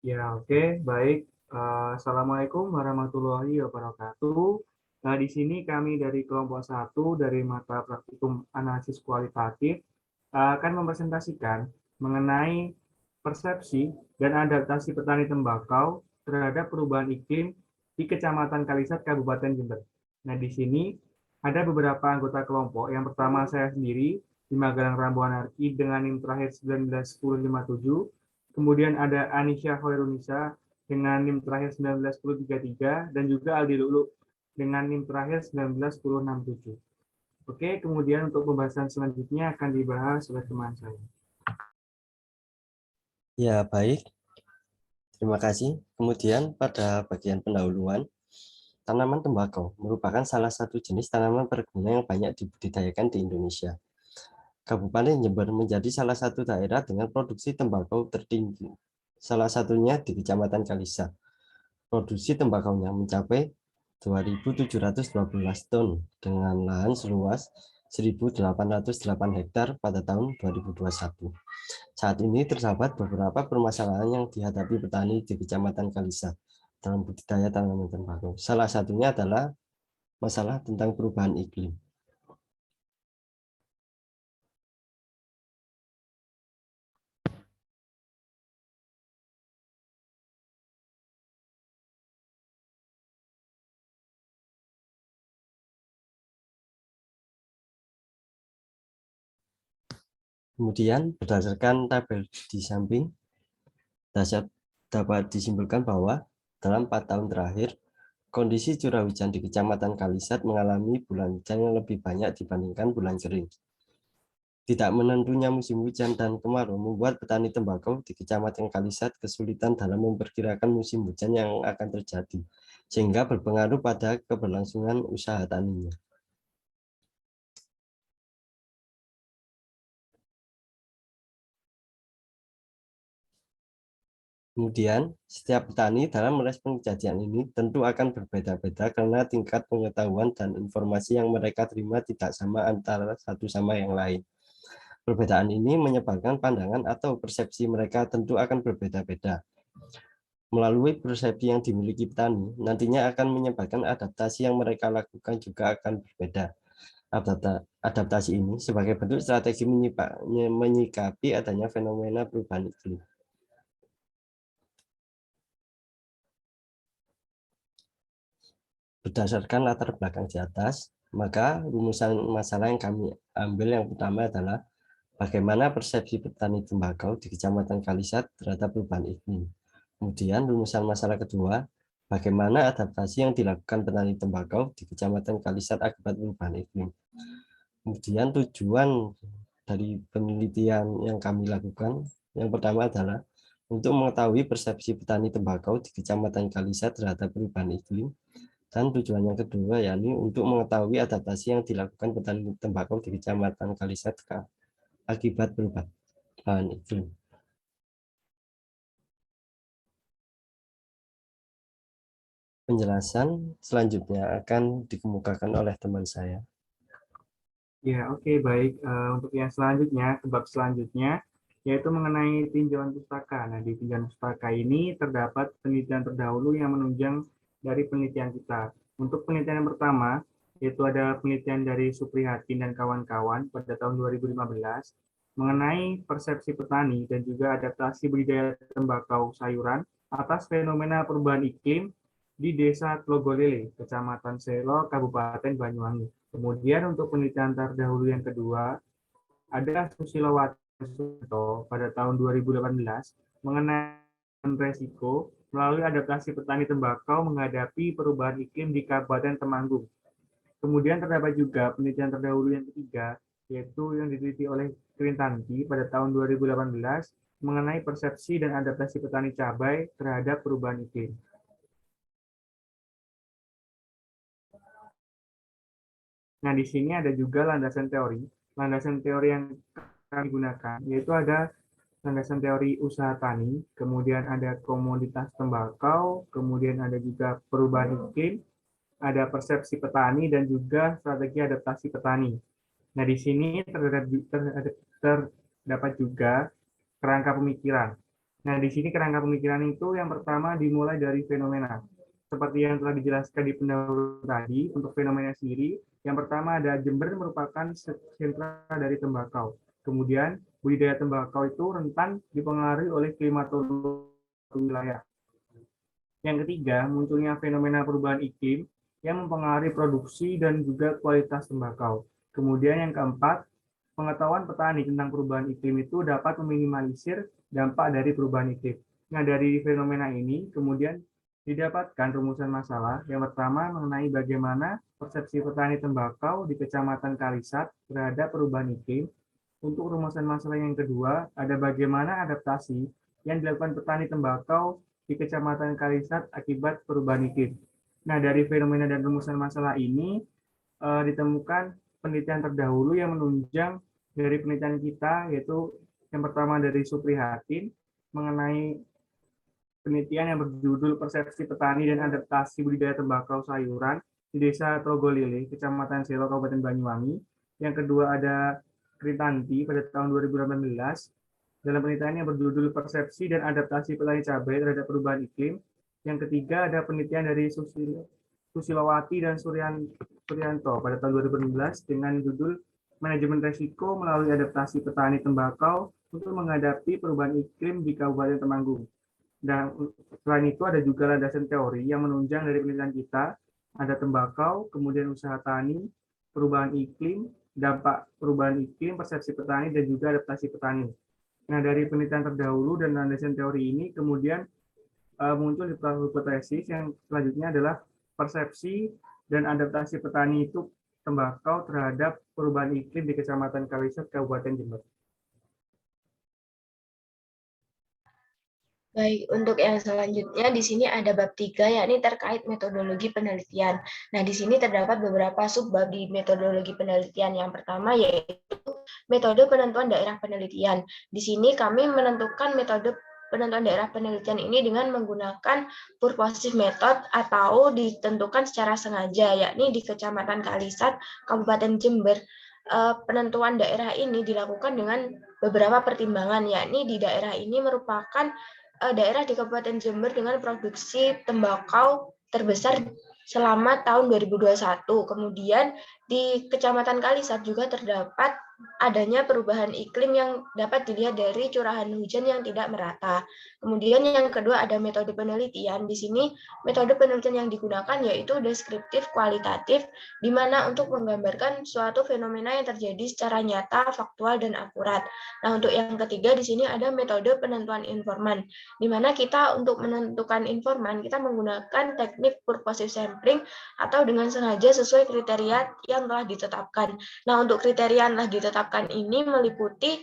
Ya, oke, baik. Assalamualaikum warahmatullahi wabarakatuh. Nah, di sini kami dari kelompok 1 dari mata praktikum analisis kualitatif akan mempresentasikan mengenai persepsi dan adaptasi petani tembakau terhadap perubahan iklim di Kecamatan Kalisat, Kabupaten Jember. Nah, di sini ada beberapa anggota kelompok. Yang pertama saya sendiri di Magelang Rambu Anarki dengan NIM terakhir 191057. Kemudian ada Anisya Hoirunisa dengan NIM terakhir 191033 dan juga Aldi Lulu dengan NIM terakhir 191067. Oke, kemudian untuk pembahasan selanjutnya akan dibahas oleh teman saya. Ya, baik. Terima kasih. Kemudian pada bagian pendahuluan, tanaman tembakau merupakan salah satu jenis tanaman perkebunan yang banyak dibudidayakan di Indonesia. Kabupaten Jember menjadi salah satu daerah dengan produksi tembakau tertinggi. Salah satunya di Kecamatan Kalisa. Produksi tembakaunya mencapai 2.712 ton dengan lahan seluas 1.808 hektar pada tahun 2021. Saat ini terdapat beberapa permasalahan yang dihadapi petani di Kecamatan Kalisa dalam budidaya tanaman tembakau. Salah satunya adalah masalah tentang perubahan iklim. Kemudian berdasarkan tabel di samping, dapat disimpulkan bahwa dalam 4 tahun terakhir, kondisi curah hujan di Kecamatan Kalisat mengalami bulan hujan yang lebih banyak dibandingkan bulan kering. Tidak menentunya musim hujan dan kemarau membuat petani tembakau di Kecamatan Kalisat kesulitan dalam memperkirakan musim hujan yang akan terjadi, sehingga berpengaruh pada keberlangsungan usaha taninya. Kemudian, setiap petani dalam merespon kejadian ini tentu akan berbeda-beda karena tingkat pengetahuan dan informasi yang mereka terima tidak sama antara satu sama yang lain. Perbedaan ini menyebabkan pandangan atau persepsi mereka tentu akan berbeda-beda. Melalui persepsi yang dimiliki petani, nantinya akan menyebabkan adaptasi yang mereka lakukan juga akan berbeda. Adaptasi ini sebagai bentuk strategi menyikapi adanya fenomena perubahan iklim. Berdasarkan latar belakang di atas, maka rumusan masalah yang kami ambil yang pertama adalah bagaimana persepsi petani tembakau di Kecamatan Kalisat terhadap perubahan iklim. Kemudian rumusan masalah kedua, bagaimana adaptasi yang dilakukan petani tembakau di Kecamatan Kalisat akibat perubahan iklim. Kemudian tujuan dari penelitian yang kami lakukan, yang pertama adalah untuk mengetahui persepsi petani tembakau di Kecamatan Kalisat terhadap perubahan iklim. Dan tujuan yang kedua yakni untuk mengetahui adaptasi yang dilakukan petani tembakau di Kecamatan Kalisat akibat perubahan iklim. Penjelasan selanjutnya akan dikemukakan oleh teman saya. Ya, oke, baik. Untuk yang selanjutnya, bab selanjutnya, yaitu mengenai tinjauan pustaka. Nah, di tinjauan pustaka ini terdapat penelitian terdahulu yang menunjang dari penelitian kita. Untuk penelitian yang pertama, yaitu ada penelitian dari Suprihatin dan kawan-kawan pada tahun 2015 mengenai persepsi petani dan juga adaptasi budidaya tembakau sayuran atas fenomena perubahan iklim di Desa Tlogolele, Kecamatan Selo, Kabupaten Banyuwangi. Kemudian untuk penelitian terdahulu yang kedua, ada Susilowati pada tahun 2018 mengenai resiko melalui adaptasi petani tembakau menghadapi perubahan iklim di Kabupaten Temanggung. Kemudian terdapat juga penelitian terdahulu yang ketiga, yaitu yang diteliti oleh Krintanti pada tahun 2018 mengenai persepsi dan adaptasi petani cabai terhadap perubahan iklim. Nah, di sini ada juga landasan teori. Landasan teori yang kami gunakan, yaitu ada landasan teori usaha tani, kemudian ada komoditas tembakau, kemudian ada juga perubahan iklim, ada persepsi petani, dan juga strategi adaptasi petani. Nah, di sini terdapat juga kerangka pemikiran. Nah, di sini kerangka pemikiran itu yang pertama dimulai dari fenomena. Seperti yang telah dijelaskan di pendahulu tadi, untuk fenomena sendiri, yang pertama ada Jember merupakan sentra dari tembakau. Kemudian, budidaya tembakau itu rentan dipengaruhi oleh klimatologi wilayah. Yang ketiga, munculnya fenomena perubahan iklim yang mempengaruhi produksi dan juga kualitas tembakau. Kemudian yang keempat, pengetahuan petani tentang perubahan iklim itu dapat meminimalisir dampak dari perubahan iklim. Nah, dari fenomena ini kemudian didapatkan rumusan masalah. Yang pertama mengenai bagaimana persepsi petani tembakau di Kecamatan Kalisat terhadap perubahan iklim. Untuk rumusan masalah yang kedua, ada bagaimana adaptasi yang dilakukan petani tembakau di Kecamatan Kalisat akibat perubahan iklim. Nah, dari fenomena dan rumusan masalah ini ditemukan penelitian terdahulu yang menunjang dari penelitian kita, yaitu yang pertama dari Suprihatin mengenai penelitian yang berjudul Persepsi Petani dan Adaptasi Budidaya Tembakau Sayuran di Desa Trogolile, Kecamatan Selo, Kabupaten Banyuwangi. Yang kedua ada Kritanti pada tahun 2018 dalam penelitian yang berjudul Persepsi dan Adaptasi Petani Cabai Terhadap Perubahan Iklim. Yang ketiga ada penelitian dari Susilowati dan Suryanto pada tahun 2016 dengan judul Manajemen Resiko Melalui Adaptasi Petani Tembakau untuk Menghadapi Perubahan Iklim di Kabupaten Temanggung. Dan selain itu ada juga landasan teori yang menunjang dari penelitian kita, ada tembakau, kemudian usaha tani, perubahan iklim, dampak perubahan iklim, persepsi petani, dan juga adaptasi petani. Nah, dari penelitian terdahulu dan landasan teori ini kemudian muncul hipotesis yang selanjutnya adalah persepsi dan adaptasi petani itu tembakau terhadap perubahan iklim di Kecamatan Kalisat, Kabupaten Jember. Baik, untuk yang selanjutnya di sini ada bab 3, yakni terkait metodologi penelitian. Nah, di sini terdapat beberapa subbab di metodologi penelitian. Yang pertama yaitu metode penentuan daerah penelitian. Di sini kami menentukan metode penentuan daerah penelitian ini dengan menggunakan purposive method atau ditentukan secara sengaja, yakni di Kecamatan Kalisat, Kabupaten Jember. Penentuan daerah ini dilakukan dengan beberapa pertimbangan, yakni di daerah ini merupakan daerah di Kabupaten Jember dengan produksi tembakau terbesar selama tahun 2021. Kemudian di Kecamatan Kalisat juga terdapat adanya perubahan iklim yang dapat dilihat dari curahan hujan yang tidak merata. Kemudian yang kedua ada metode penelitian. Di sini metode penelitian yang digunakan yaitu deskriptif kualitatif, di mana untuk menggambarkan suatu fenomena yang terjadi secara nyata, faktual, dan akurat. Nah, untuk yang ketiga di sini ada metode penentuan informan, di mana kita untuk menentukan informan, kita menggunakan teknik purposive sampling atau dengan sengaja sesuai kriteria yang telah ditetapkan. Nah, untuk kriteria yang telah ditetapkan ini meliputi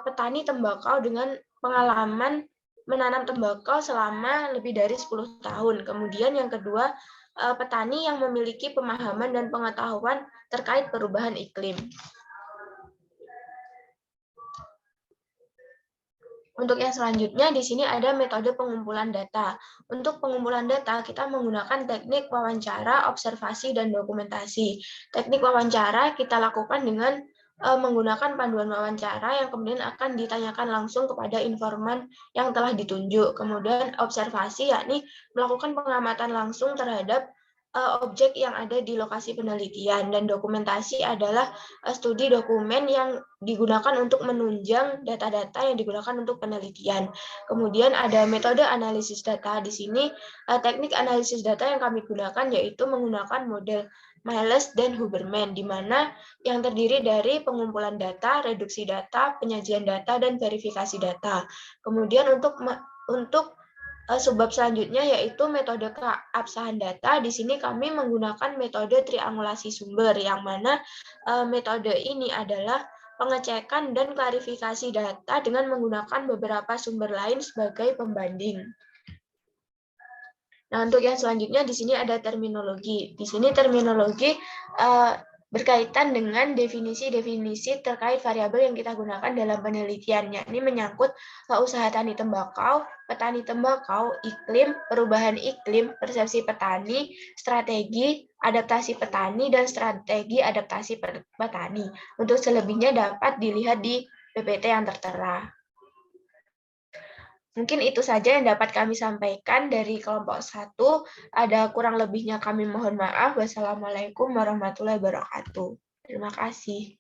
petani tembakau dengan pengalaman menanam tembakau selama lebih dari 10 tahun. Kemudian yang kedua, petani yang memiliki pemahaman dan pengetahuan terkait perubahan iklim. Untuk yang selanjutnya, di sini ada metode pengumpulan data. Untuk pengumpulan data, kita menggunakan teknik wawancara, observasi, dan dokumentasi. Teknik wawancara kita lakukan dengan menggunakan panduan wawancara yang kemudian akan ditanyakan langsung kepada informan yang telah ditunjuk. Kemudian observasi, yakni melakukan pengamatan langsung terhadap objek yang ada di lokasi penelitian, dan dokumentasi adalah studi dokumen yang digunakan untuk menunjang data-data yang digunakan untuk penelitian. Kemudian ada metode analisis data. Di sini teknik analisis data yang kami gunakan yaitu menggunakan model Miles dan Huberman, di mana yang terdiri dari pengumpulan data, reduksi data, penyajian data, dan verifikasi data. Kemudian untuk subbab selanjutnya yaitu metode keabsahan data. Di sini kami menggunakan metode triangulasi sumber, yang mana metode ini adalah pengecekan dan klarifikasi data dengan menggunakan beberapa sumber lain sebagai pembanding. Nah, untuk yang selanjutnya di sini ada terminologi. Di sini terminologi berkaitan dengan definisi-definisi terkait variabel yang kita gunakan dalam penelitian, yakni menyangkut usaha tani tembakau, petani tembakau, iklim, perubahan iklim, persepsi petani, strategi adaptasi petani, dan strategi adaptasi petani. Untuk selebihnya dapat dilihat di PPT yang tertera. Mungkin itu saja yang dapat kami sampaikan dari kelompok 1. Ada kurang lebihnya kami mohon maaf. Wassalamualaikum warahmatullahi wabarakatuh. Terima kasih.